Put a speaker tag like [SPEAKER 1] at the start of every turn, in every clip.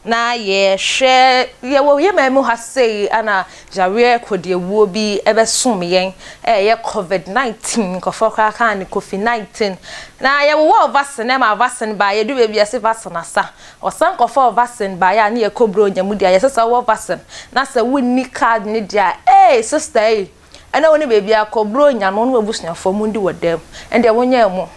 [SPEAKER 1] na ye hwe ye wo ye memu ha sei ana jare kodewuo bi ebe som yen ye covid-19 kofo kaka ni covid-19 na ye wo vaccine ma vaccine ba ye du be ase vaccine asa osan kofo vaccine ba ya na ye kobro nyamudia ye sesa wo vaccine na se wonni card ni dia sister ana woni be bia kobro nya no no abusuafo mu ndi wodam ende wonya mu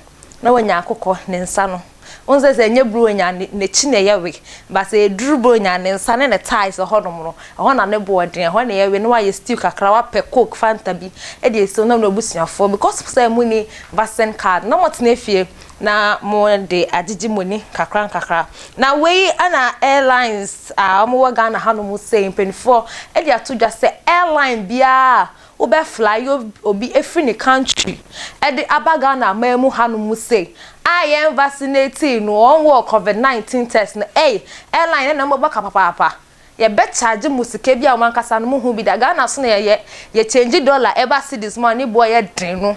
[SPEAKER 1] na wonya akokọ ne nsa no onze ze nye bro nya ne chi ne yewe ba se duru bro nya ne nsa ne ties ho no mo ho na ne boden ho ne yewe no wa ye stew kakra wa pe coke fanta bi e de so na no abusuafo because say mu ni vaccine card na mo tena fie na mo de agigi moni kakra na we ana airlines mo wa Ghana ha no mo say 24 e de ato dwa say airline bia obe fly obi every ni country e de abaga na mamu hanu mu say I am vaccinated no on work COVID-19 test na airline na mo baka papa ye bet charge musike bia o mankasa no mu hu bi da Ghana so na ye change dollar ever see this money boy ye dren no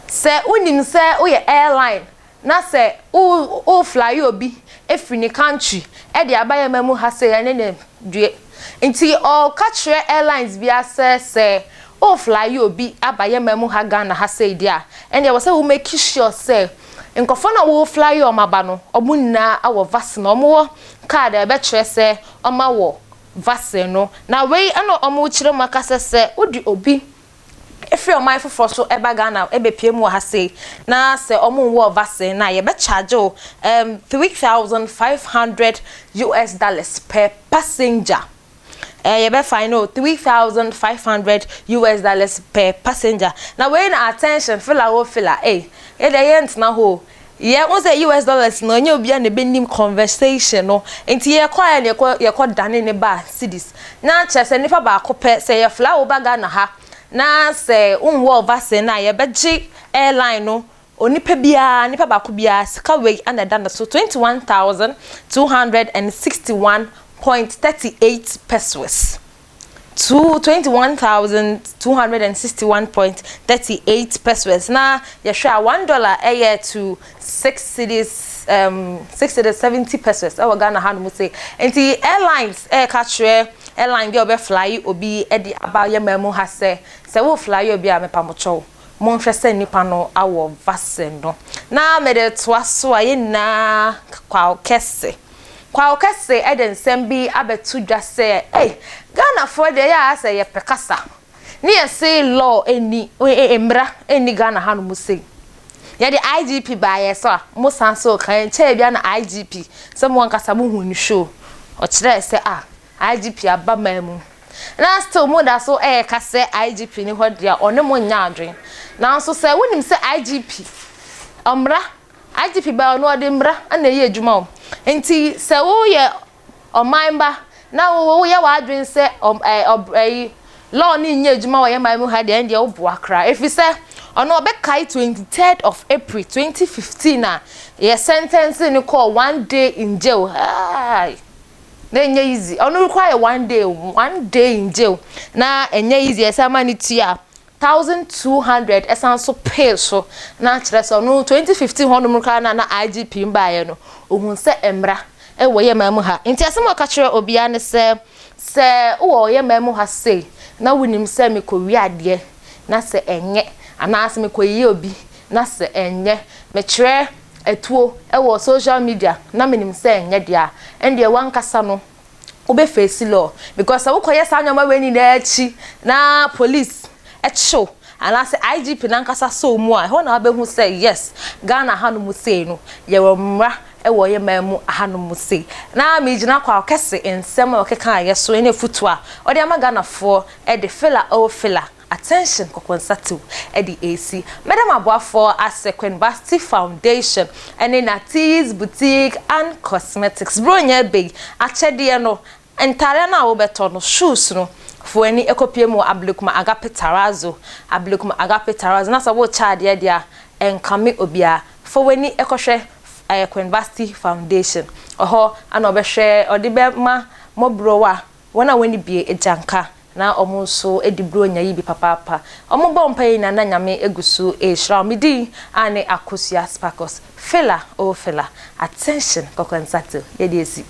[SPEAKER 1] se unim se o ye airline na se o fly obi every ni country e de abaye mamu ha say ya ne due nti all catch airlines bia se o fly obi abaye mamu ha Ghana ha say dia and there was say we make sure say nkofo na wo fly o maba no omunna awo vaccine omo card e be kire say oma wo vaccine no na we ana omo kire maka se odi obi efi o my for so eba Ghana ebe pie mu ha say na se omo wo vaccine na ye be charge o $3,500 per passenger. You be fine $3,500 per passenger. Now when attention filler ye the ent na ho ye won say $, no nye obi an be nim conversation no enti ye kwa ye kwa dane ne ba cities na che se nipa ba akopɛ se ye fly over Ghana ha na se unwo vaccine na ye beji airline no onipa bia nipa ba ko bia sika we and done so 21,261.38 pesos to 21,261.38 pesos. Now you share $1 a year to 6 cities 70 pesos. Our Ghana hand must say and the airlines air catch airline be fly obi edi about your memo has say wo fly obi a me pamocho mon hwese nipa no awo vaccine no na me de toa so aye na Kwaw Kese eden sembi abetu dwa say Ghana for the ya say ye pekasa ni ye say law eni emra eni Ghana ha no musei ye the IGP ba ye so mo san so kan che bia na IGP so mo nkasa mo hu ni show o kire say IGP aba mamu na still mo da so ka say IGP ni ho dia one mo nya adwen na so say wonim say IGP omra IGP ba no de mra ana ye adwuma o enti se wo ye omamba na wo ye wa adwen se law ni nya adwuma wo ye mamu ha de ndia wo boa kra if se ono obekai 23rd of April 2015 na ye sentence ni call 1 day in jail then easy ono require 1 day in jail na enye easy esa mani tia 1,200 esan so pay so na kire so no 2015 hono mka na IGP mbaye no ohun se emra e wo ye mamu ha nti asem o ka kire obia ne se wo ye mamu ha sei na wonim se me ko wi ade na se enye ana asem ko yi obi na se enye me kire etuo e wo social media na menim se enye dia ende wan kasa no obe face law because wo koye sa nyoma weni na achi na police show and I say IGP nankasa so mu a ho na abehu say yes Ghana hanu mu say no ye womra e wo ye mamu hanu mu say na me gina Kwaw Kese ensem o keka ye so ene futu a o de ama Ghana for e de filler attention kokonsatu e de AC madam aboafo Asekwen Basti Foundation ene na Teas Boutique and Cosmetics bronya be achede no entare na wo beto no shoes no for any ekopie mu ablekuma agape tarazo na so wo charge dia enkame obia for any ekohwe Asekwen Basti Foundation oho ana obehwe odibe ma mobrowa wona weni bie ejanka na omo so edibro nya yi bi papa omo bompai na na nyame egusu ehra midi ane akosia sparkles filler attention kokonsatu ye dey see